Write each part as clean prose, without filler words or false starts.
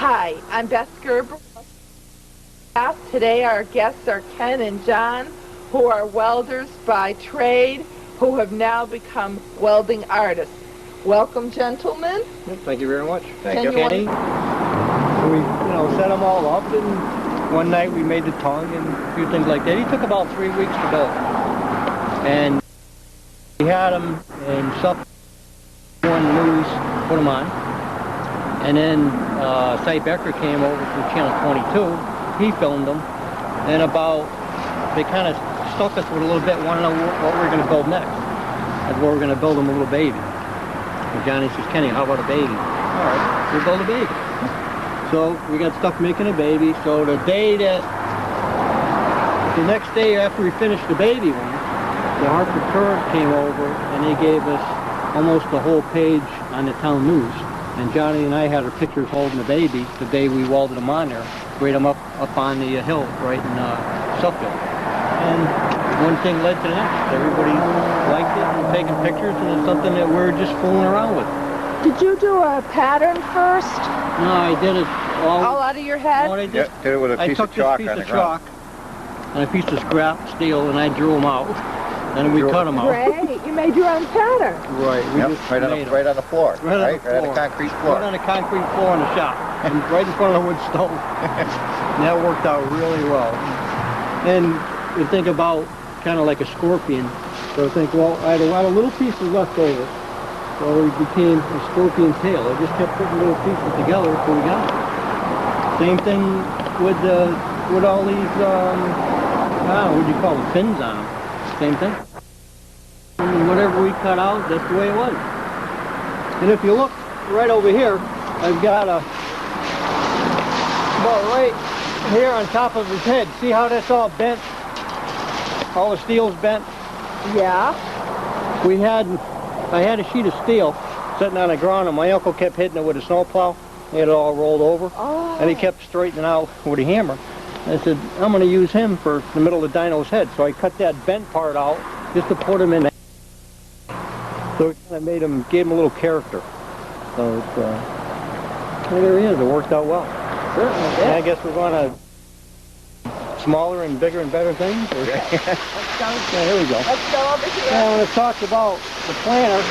Hi, I'm Beth Gerber. Today our guests are Ken and John, who are welders by trade, who have now become welding artists. Welcome, gentlemen. Thank you very much. Thank you. Kenny. We, set them all up, and one night we made the tongue and a few things like that. He took about 3 weeks to build. And we had them in one news, put them on. And then Cy Becker came over from Channel 22. He filmed them. And they kind of stuck us with a little bit, want to know what we're going to build next. And we're going to build them a little baby. And Johnny says, Kenny, how about a baby? All right, we'll build a baby. So we got stuck making a baby. So the next day after we finished the baby one, the Hartford Courant came over and they gave us almost the whole page on the town news. And Johnny and I had our pictures holding the baby the day we welded them on there, right them up on the hill right in Suffield. And one thing led to the next. Everybody liked it and taking pictures, and it's something that we're just fooling around with. Did you do a pattern first? No, I did it all out of your head? What I did, Yeah, did it with a piece of chalk on the ground. I took this piece of chalk and a piece of scrap steel, and I drew them out. And we cut them out. Great, you made your own pattern. Right, we just right on the floor. Right on the concrete floor. Right on the concrete floor in the shop, and right in front of the wood stove. And that worked out really well. And you think about kind of like a scorpion. So I think, well, I had a lot of little pieces left over. So it became a scorpion tail. I just kept putting little pieces together until we got it. Same thing with all these, what do you call them, fins on them. Same thing. And whatever we cut out, that's the way it was. And if you look right over here, I've got about right here on top of his head. See how that's all bent? All the steel's bent? Yeah. I had a sheet of steel sitting on the ground, and my uncle kept hitting it with a snowplow. He had it all rolled over. Oh. And he kept straightening out with a hammer. I said, I'm going to use him for the middle of the dyno's head. So I cut that bent part out just to put him in there. So it kind of gave him a little character. So it's, there he is. It worked out well. Certainly did. And I guess we're going to smaller and bigger and better things. Or? Let's go. Yeah, here we go. Let's go over here. Now, when it talks about the planter,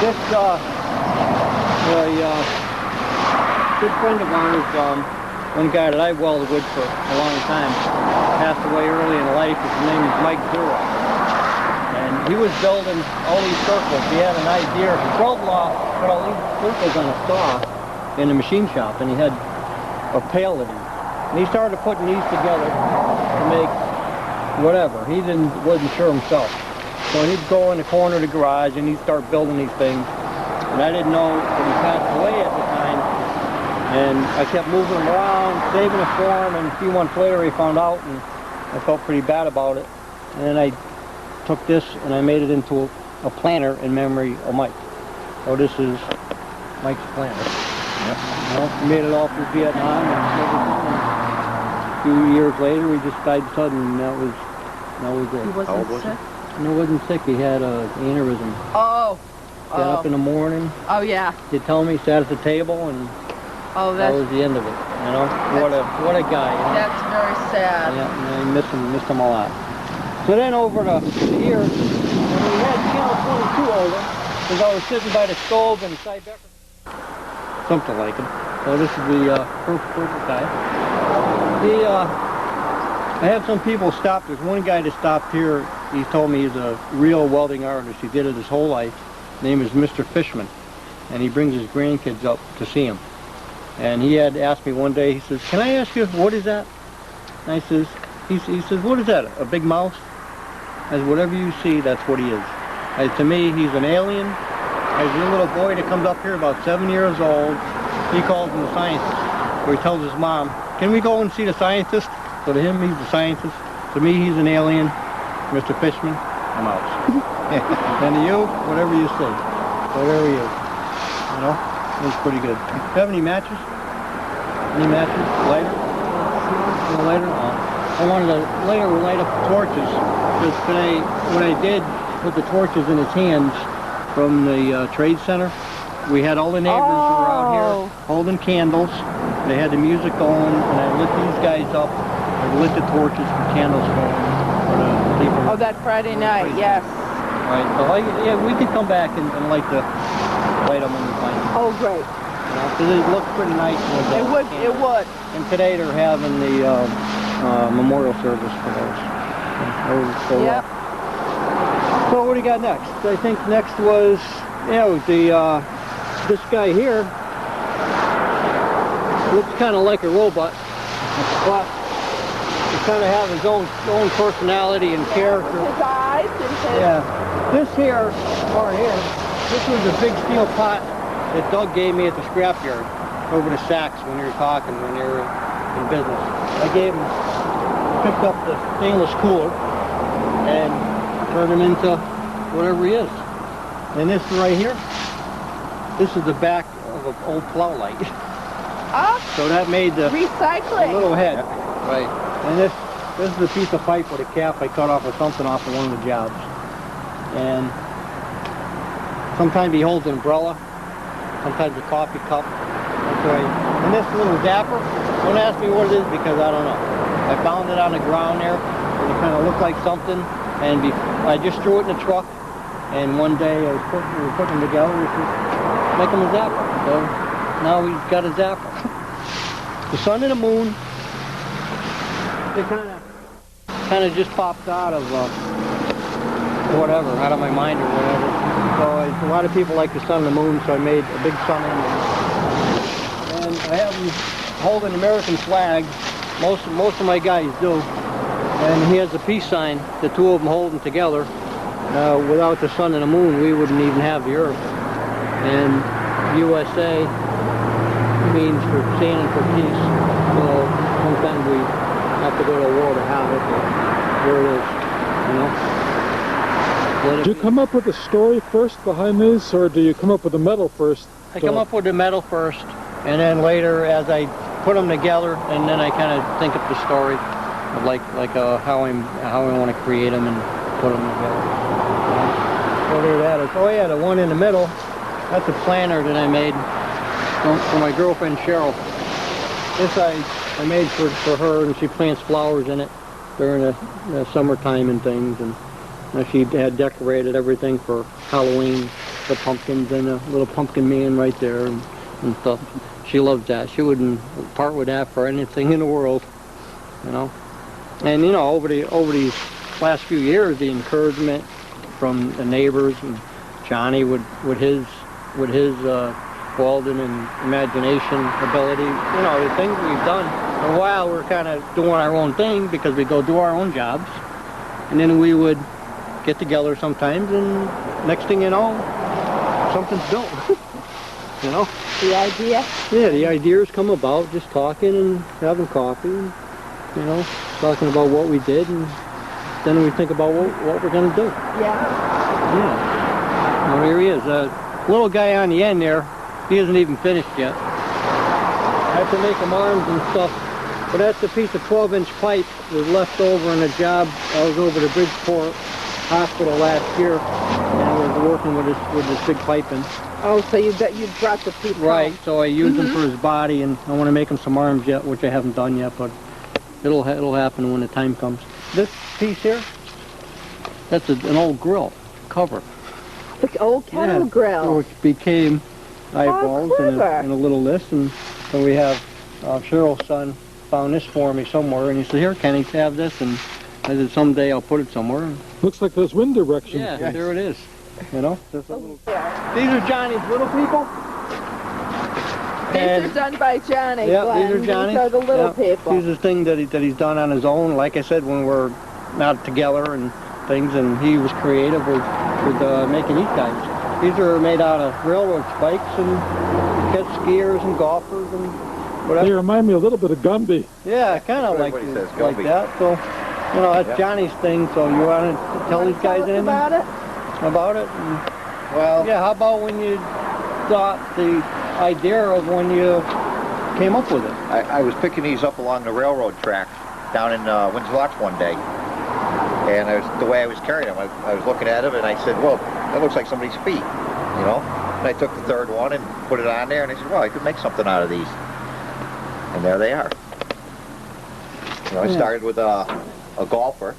this good friend of ours, one guy that I welded with for a long time, passed away early in life. His name is Mike Zura. And he was building all these circles. He had an idea. He put all these circles on a saw in the machine shop, and he had a pail in it. And he started putting these together to make whatever. He wasn't sure himself. So he'd go in the corner of the garage and he'd start building these things. And I didn't know that he passed away at the time. And I kept moving him around, saving it for him, and a few months later he found out, and I felt pretty bad about it. And then I took this and I made it into a planter in memory of Mike. So this is Mike's planter. Yep. We made it all through Vietnam and everything. A few years later we just died sudden, and that was it. He wasn't sick? No, he wasn't sick. He had an aneurysm. Oh. Got up in the morning. Oh, yeah. He'd tell me, sat at the table, and that was the end of it. What a guy. That's very sad. Yeah, I missed him a lot. So then over to here, when we had Channel 22 over, because I was sitting by the stove and Cy Becker, something like him. So this is the perfect guy. I have some people stop. There's one guy that stopped here. He told me he's a real welding artist. He did it his whole life. His name is Mr. Fishman, and he brings his grandkids up to see him. And he had asked me one day, he says, can I ask you, what is that? And I says, he says, what is that, a big mouse? I said, whatever you see, that's what he is. To me, he's an alien. There's a little boy that comes up here about 7 years old. He calls him a scientist, where he tells his mom, can we go and see the scientist? So to him, he's the scientist. To me, he's an alien. Mr. Fishman, a mouse. And to you, whatever you say. Whatever you. It's pretty good. Do you have any matches? Any matches? Lighter? No lighter? I wanted to later light up torches. Because when I did put the torches in his hands from the trade center, we had all the neighbors who were out here holding candles. They had the music going, and I lit these guys up. I lit the torches for candles going for the people. Oh, that Friday night, yes. Right, so yeah, we could come back and light them when we find them. Oh, great. Because it looked pretty nice. It would, it would. And today they're having the memorial service for those. So, Yep. So what do you got next? I think next was, this guy here looks kind of like a robot, but he kind of has his own personality and character. His eyes and his... Yeah. This here, or here, this was a big steel pot that Doug gave me at the scrapyard over the sacks when you were talking, when you were in business. I gave him, picked up the stainless cooler and turned him into whatever he is. And this right here, this is the back of an old plow light. Ah, So that made the recycling. little head. Right. And this is a piece of pipe with a cap I cut off or something off of one of the jobs. And sometimes he holds an umbrella, sometimes a coffee cup. That's right. And this little zapper, don't ask me what it is because I don't know. I found it on the ground there, and it kind of looked like something, and I just threw it in the truck, and one day we were putting them together, we said, make him a zapper. So now he's got a zapper. The sun and the moon, they kind of just popped out of whatever, out of my mind or whatever. So a lot of people like the sun and the moon, so I made a big sun and moon. And I have them hold an American flag. Most of my guys do. And he has a peace sign, the two of them holding together. Without the sun and the moon, we wouldn't even have the earth. And USA means for standing for peace. So sometimes we have to go to war to have it, but there it is, you know. Do you come up with the story first behind these, or do you come up with the metal first? I come up with the metal first, and then later, as I put them together, and then I kind of think up the story of how I want to create them and put them together. So there that is. Oh yeah, the one in the middle, that's a planter that I made for my girlfriend Cheryl. This I made for her, and she plants flowers in it during the summertime and things, and she had decorated everything for Halloween, the pumpkins and a little pumpkin man right there and stuff. She loves that. She wouldn't part with that for anything in the world, you know. And you know, over these last few years, the encouragement from the neighbors and Johnny with his Welding and imagination ability, you know, the things we've done. For a while, we're kind of doing our own thing because we go do our own jobs, and then we would get together sometimes, and next thing you know, something's built. You know? The idea? Yeah, the ideas come about just talking and having coffee, and, you know, talking about what we did, and then we think about what we're going to do. Yeah. Yeah. Well, here he is. Little guy on the end there, he isn't even finished yet. I have to make him arms and stuff, but that's a piece of 12-inch pipe that was left over in a job. I was over to Bridgeport Hospital last year, and I was working with this big piping. Oh, so you brought the piece Right, home. so I used him for his body, and I want to make him some arms yet, which I haven't done yet, but it'll happen when the time comes. This piece here, that's an old grill cover. The old kettle grill. Which became eyeballs and a little list, and so we have Cheryl's son found this for me somewhere, and he said, "Here, Kenny, have this," and I said, "Someday I'll put it somewhere." Looks like there's wind direction. Yeah, there it is. You know? These Yeah. are Johnny's little people. These are done by Johnny. Yeah, Glenn. these are Johnny's. These are the little people. These are things that he's done on his own. Like I said, when we're not together and things, and he was creative with making these guys. These are made out of railroad spikes and catch skiers and golfers and whatever. They remind me a little bit of Gumby. Yeah, kind of like that. So, you know, that's Johnny's thing. So you want to tell these guys anything about it? About it? Well, yeah. How about when you thought the idea of when you came up with it? I was picking these up along the railroad track down in Windsor Locks one day, and the way I was carrying them, I was looking at them, and I said, "Well, that looks like somebody's feet," you know. And I took the third one and put it on there, and I said, well, I could make something out of these. And there they are. You know, I started with a golfer,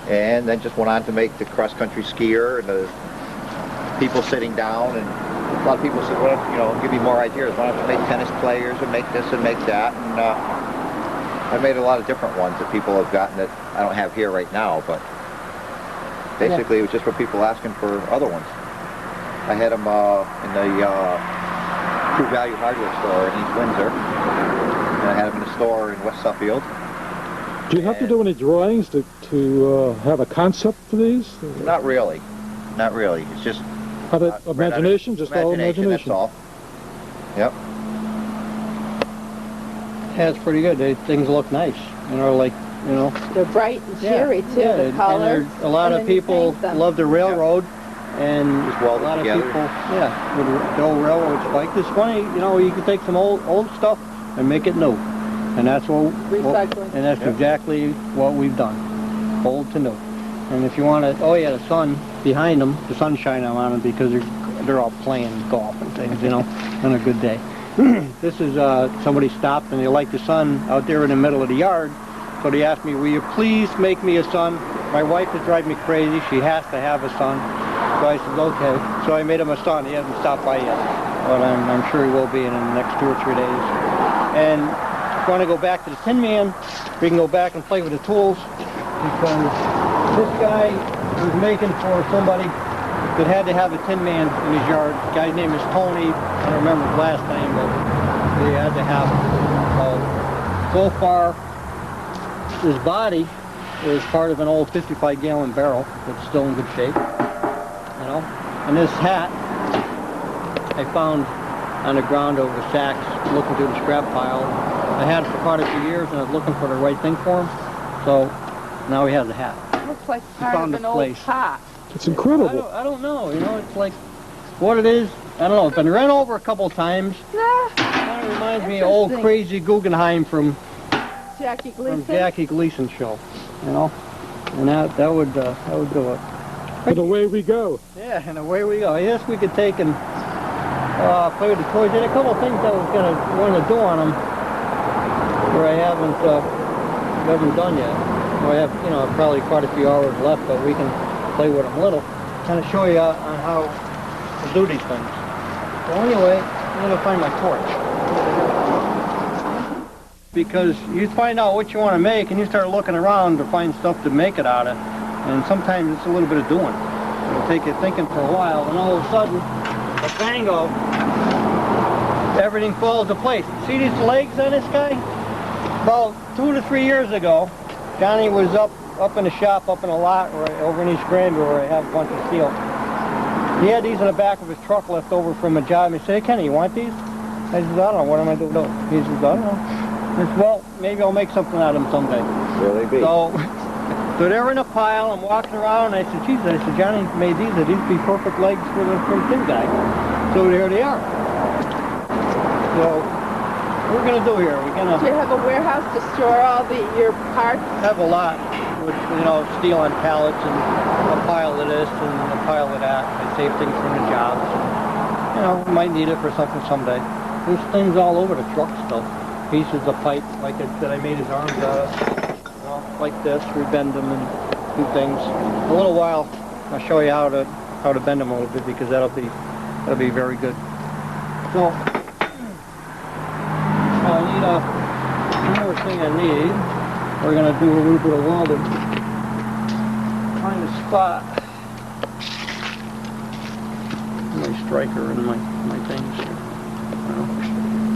and then just went on to make the cross-country skier and the people sitting down, and a lot of people said, well, you know, give me more ideas. Why don't you make tennis players and make this and make that? And I made a lot of different ones that people have gotten that I don't have here right now, but basically it was just for people asking for other ones. I had them in the True Value Hardware store in East Windsor, and I had them in the store in West Suffield. Do you have to do any drawings to have a concept for these? Not really. Not really. It's just... imagination? Just all imagination? That's all. Yep. Yeah, it's pretty good. Things look nice. You know, like, you know. They're bright and cheery, too, the colors. And a lot of people love the railroad. And just weld a lot of together. people, with the old railroad spike. It's funny, you know, you can take some old stuff and make it new. And that's Recycling. And that's exactly what we've done. Old to new. And if you want to, oh yeah, the sun behind them, the sun shining on them because they're all playing golf and things, you know, on a good day. This is, somebody stopped and they liked the sun out there in the middle of the yard. So they asked me, will you please make me a sun? My wife is driving me crazy. She has to have a son. So I said, okay. So I made him a son. He hasn't stopped by yet. But I'm sure he will be in the next 2 or 3 days. And if you want to go back to the Tin Man, we can go back and play with the tools. Because this guy was making for somebody that had to have a Tin Man in his yard. The guy's name is Tony. I don't remember his last name, but he had to have it. So far, his body is part of an old 55-gallon barrel that's still in good shape, you know. And this hat I found on the ground over sacks, looking through the scrap pile. I had it for quite a few years, and I was looking for the right thing for him. So now he has a hat. Looks like part of an old pot. It's incredible. I don't know, you know. It's like what it is. I don't know. It's been run over a couple of times. Nah. Kind of reminds me of old Crazy Guggenheim from Jackie Gleason. From Jackie Gleason show, you know, and that would do it. And away we go. Yeah, and away we go. Yes, we could take and play with the toys. And a couple of things I was want to do on them, where I haven't done yet. I have, you know, probably quite a few hours left, but we can play with them a little. Kind of show you on how to do these things. So anyway, I'm gonna find my torch. Because you find out what you want to make and you start looking around to find stuff to make it out of, and sometimes it's a little bit of doing. It'll take you thinking for a while, and all of a sudden, a bango, everything falls into place. See these legs on this guy? About 2 to 3 years ago, Johnny was up in the shop, up in a lot over in East Granby where I have a bunch of steel. He had these in the back of his truck left over from a job. He said, hey Kenny, you want these? I said, I don't know, what am I doing? He says, I don't know. I said, well, maybe I'll make something out of them someday. Really be. So they're in a pile. I'm walking around, and I said, geez, Johnny made these. These be perfect legs for the tin guy. So there they are. So what we're going to do here, Do you have a warehouse to store all your parts? have a lot with, you know, steel on pallets and a pile of this and a pile of that. I save things from the jobs. You know, we might need it for something someday. There's things all over the truck stuff. Pieces of pipe, like that I made his arms out of, you know, like this. We bend them and do things. In a little while, I'll show you how to bend them a little bit because that'll be very good. So I need another thing I need. We're gonna do a little bit of welding. Find a spot. My striker and my things here.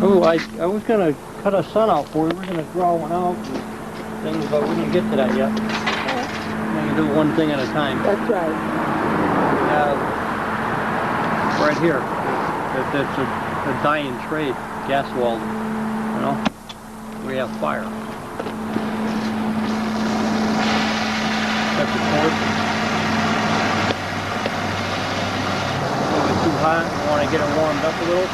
Oh, I was gonna cut a sun out for you. We're gonna draw one out and things, but we didn't get to that yet. We can do one thing at a time. That's right. We have right here. That's a dying trade, gas welding. You know, we have fire. That's the cord. Too hot. You want to get it warmed up a little.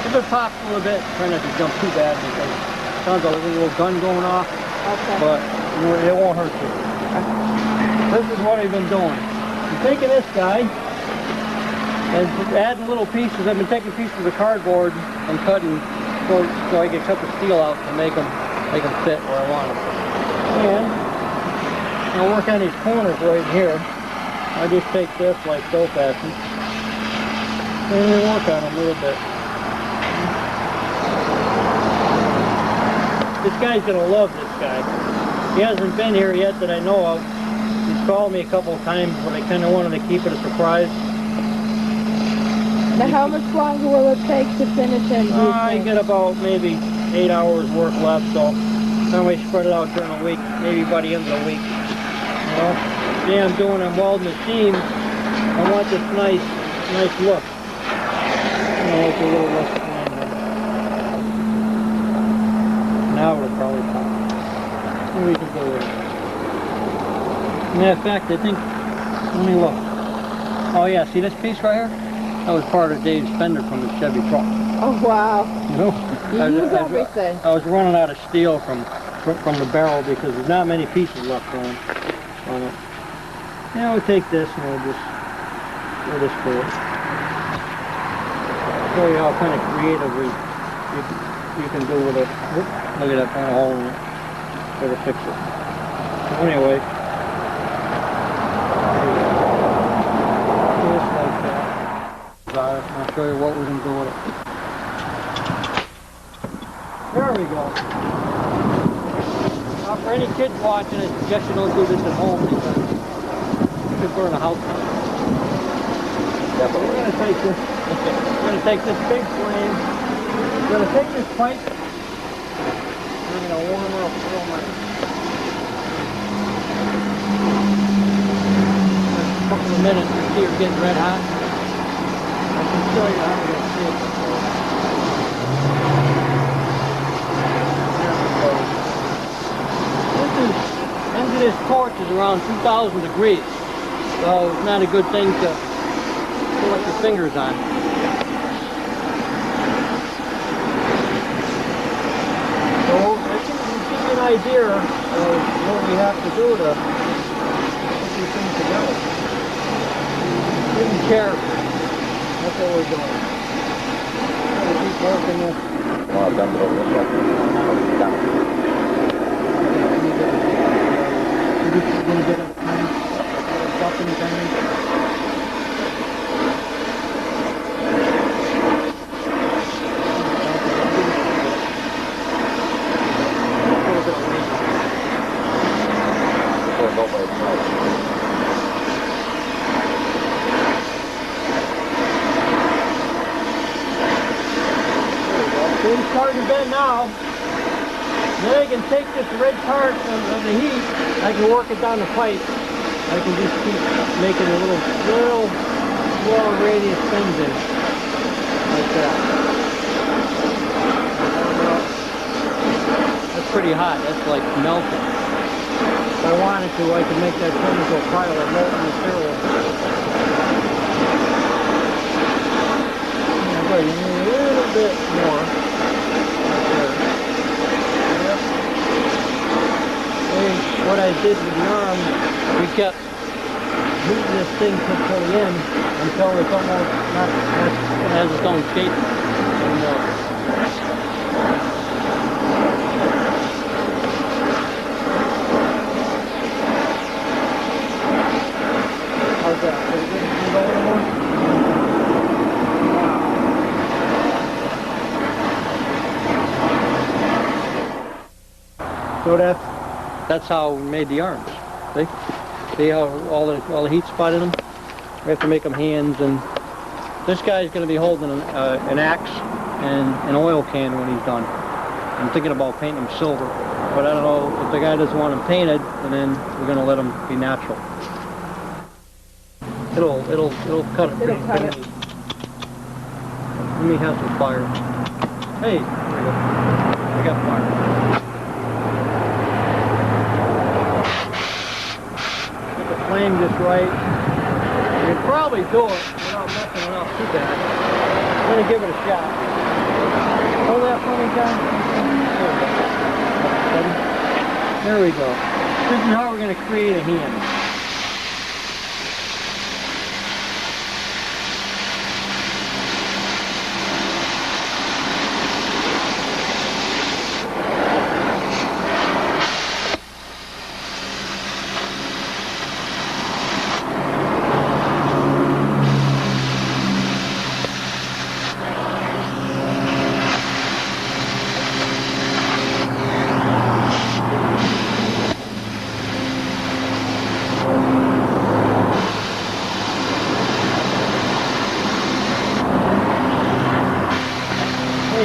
If it pops a little bit, try not to jump too bad because it sounds like a little gun going off. Okay. But it won't hurt you. This is what I've been doing. I'm taking this guy, And just adding little pieces. I've been taking pieces of cardboard and cutting so I can cut the steel out to make them fit where I want them. And I'll work on these corners right here. I just take this like so fashion and work on them a little bit. This guy's gonna love this guy. He hasn't been here yet that I know of. He's called me a couple of times, but I kind of wanted to keep it a surprise. Now, how much longer will it take to finish him? I get about maybe 8 hours work left, so I may spread it out during the week, maybe by the end of the week. You know, yeah, I'm welding the seams. I want this nice look. You know, like a little less clean. Now it'll probably pop. And we can go with it. Matter of fact, I think, let me look. Oh yeah, see this piece right here? That was part of Dave's fender from his Chevy truck. Oh, wow. You know? You use everything. I was running out of steel from the barrel because there's not many pieces left on it. Now we'll take this and we'll just through it. Show you how kind of creatively you can do with it. Whoop, look at that kind of hole in it. Try to fix it. So anyway, just like that. I'll show you what we can do with it. There we go. Now for any kids watching, I suggest you don't do this at home because you could burn a house down. Yeah, but we're going to take this. We're going to take this big flame. We're going to take this pipe. We're going to warm her up real nice. In a couple of minutes, you see her getting red hot. I can show you how to get it. Into this torch is around 2,000 degrees, so it's not a good thing to put your fingers on. So I can give you an idea of what we have to do to put these things together. Being careful. That's what we're doing. We're going to keep working this. Well, I've done it over the Just a little bit of time, stuff in the bag. So it's starting to bend now. Then I can take this red part of the heat, I can work it down the pipe. I can just keep making a little radius things in it. Like that. That's pretty hot, that's like melting. If I wanted to, I could make that turn into a pile of molten material. Yeah, but you need a little bit more. What I did with the arm, we kept heating this thing to the end until it's almost not, it has its own shape anymore. How's that? Pretty good? Can you go a little more? Wow. So that's how we made the arms. See how all the heat spot in them? We have to make them hands, and this guy's going to be holding an axe and an oil can when he's done. I'm thinking about painting them silver, but I don't know if the guy doesn't want them painted, and then we're going to let them be natural. It'll cut it pretty cleanly. Let me have some fire. Hey, there we go. I got fire. Flame just right. You can probably do it without messing it up too bad. I'm going to give it a shot. Hold that for me, John. There we go. This is how we're going to create a hand.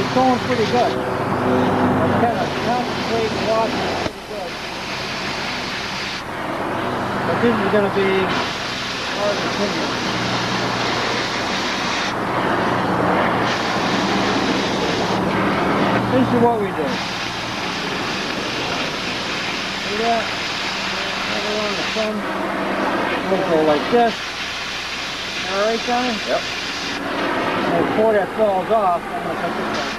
It's going pretty good. I'm kind of concentrating and watching it pretty good. But this is going to be hard to continue. This is what we do. See that? Right around the sun. We'll go like this. Alright, Johnny? Yep. And before that falls off, I'm going to cut this out.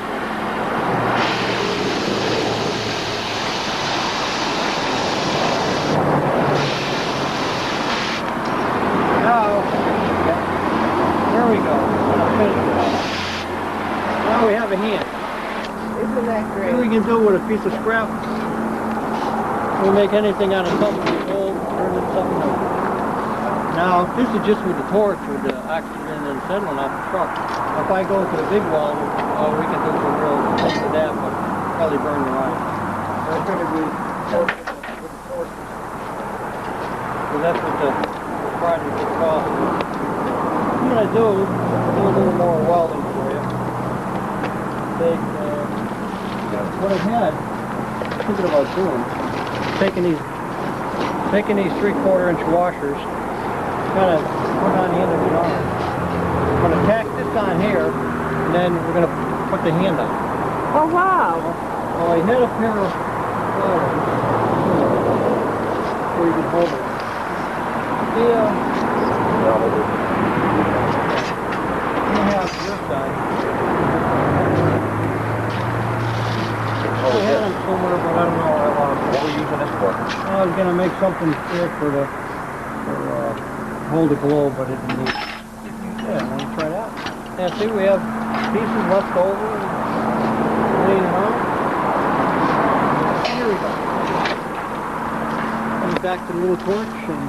Now, there we go. Now we have a hand. Isn't that great? What we can do with a piece of scrap, we'll make anything out of something old, turn it into something new. Now, this is just with the torch, with the oxygen and acetylene off the truck. If I go to the big welder, we can do some real things with that, but probably burn the line. That's going to be torch with the torch. So that's what the project is cost. What I'm going to do a little more welding for you. Take, what I've had, thinking about doing, taking these 3/4 inch washers, kind of put on the end of the arm. I'm going to tack this on here, and then we're going to put the hand on. Oh, wow. Well, I had a pair of welders where you can hold it. Yeah. You have this side. I had them somewhere, but I don't know where I lost them. What were you using this for? I was going to make something here for hold the globe, but it didn't need. Yeah, want to try that? Yeah, see, we have pieces left over and laying around. Here we go. Comes back to the little torch, and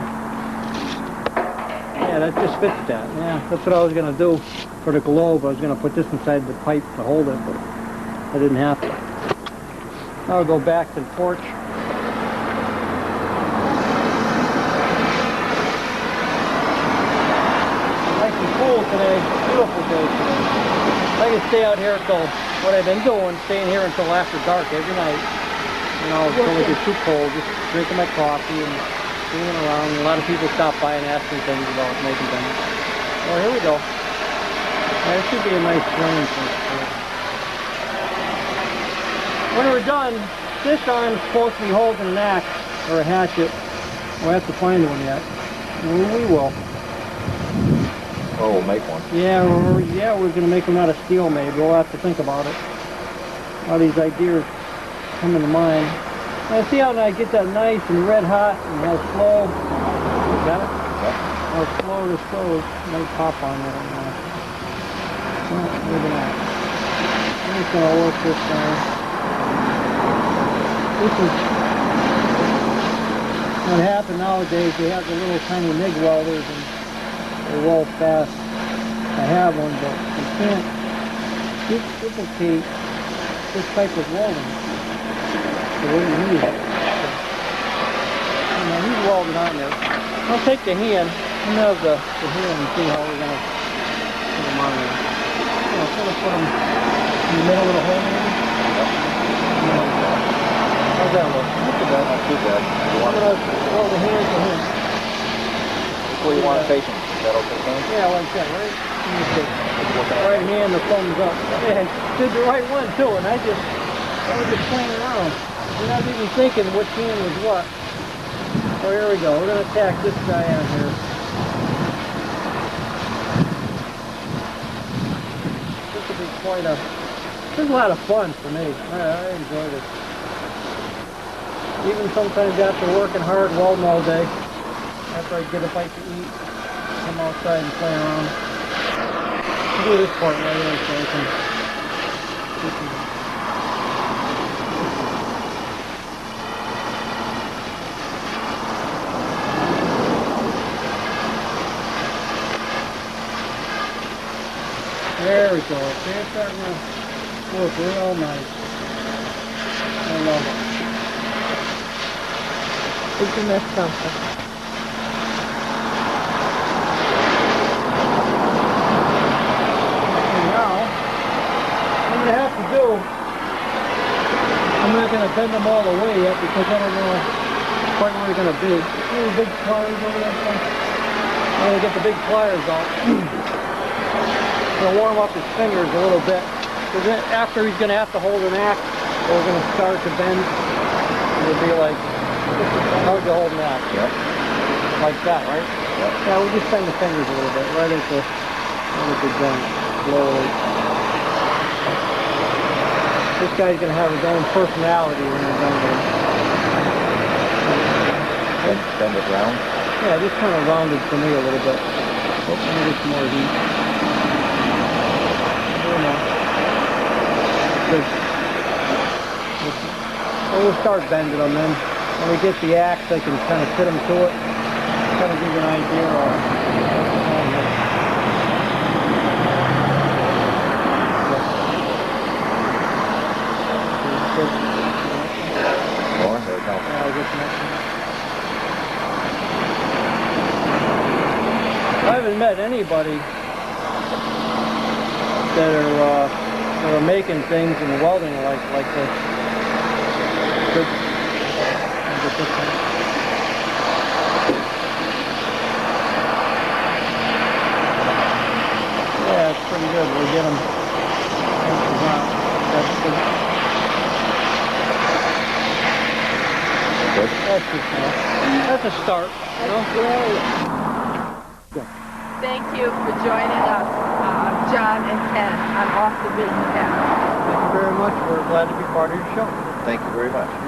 yeah, that just fits that. Yeah, that's what I was going to do for the globe. I was going to put this inside the pipe to hold it, but I didn't have to. I'll go back to the porch. Nice and cool today. Beautiful day today. I can stay out here till, what I've been doing, staying here until after dark every night. You know, until it gets too cold, just drinking my coffee and fooling around. A lot of people stop by and ask me things about making things. Well, here we go. That should be a nice flame for it. When we're done, this arm is supposed to be holding an axe or a hatchet. We'll have to find one yet. We will. Oh, we'll make one. Yeah, we're going to make them out of steel maybe. We'll have to think about it. All these ideas come into mind. Now see how I get that nice and red hot and how slow. You got it? Yep. How slow this goes. Might pop on it. Well, maybe not. I'm just going to work this time. This is what happened nowadays. They have the little tiny MIG welders and they weld fast. I have one, but you can't duplicate this type of welding the way you need it. Now he's welding on there. I'll take the hand. I'm going to have the hand and see how we're going to put them on there. I'm going to put them in the middle of the hole maybe. How's that look? Not too bad. Not too bad. You want I'm going to hold the hand to him. where you want to face him? Is that okay, Sam? Yeah, like that, right? Let me see. Right hand, the thumbs up. Yeah, did the right one too, and I was just playing around. You're not even thinking which hand was what. So here we go. We're going to tack this guy on here. This will be quite a... This is a lot of fun for me. I enjoyed it. Even sometimes after working hard, welding all day, after I get a bite to eat, come outside and play around. I'll do this part right here so I can... There we go. See, it's starting to work real nice. I love it. Isn't that something? And now, I'm going to have to do, I'm not going to bend them all the way yet because I don't know quite where they're going to be. Little big pliers over there. I'm going to get the big pliers out. Going to warm up his fingers a little bit. Because after he's going to have to hold an axe, they're going to start to bend. It'll be like, how would you hold an axe? Yep. Like that, right? Yep. Yeah, we'll just bend the fingers a little bit, right at the joint, slowly. This guy's going to have his own personality when we're done with him. Bend it round. Yeah, just kind of rounded for me a little bit. Oh, let me get some more heat. There now. Good. We'll start bending them then. When we get the axe, I can kind of fit them to it. Kind of give you an idea of what's on here. More? There we go. Yeah, I'll get the next one. I haven't met anybody that are making things and welding like this. Good. I'll get this one. Yeah, it's pretty good. We'll get them. That's good. Good. That's good enough. That's a start. You know? Great. Thank you for joining us, John and Ken, on Off the Beaten Path. Thank you very much. We're glad to be part of your show. Thank you very much.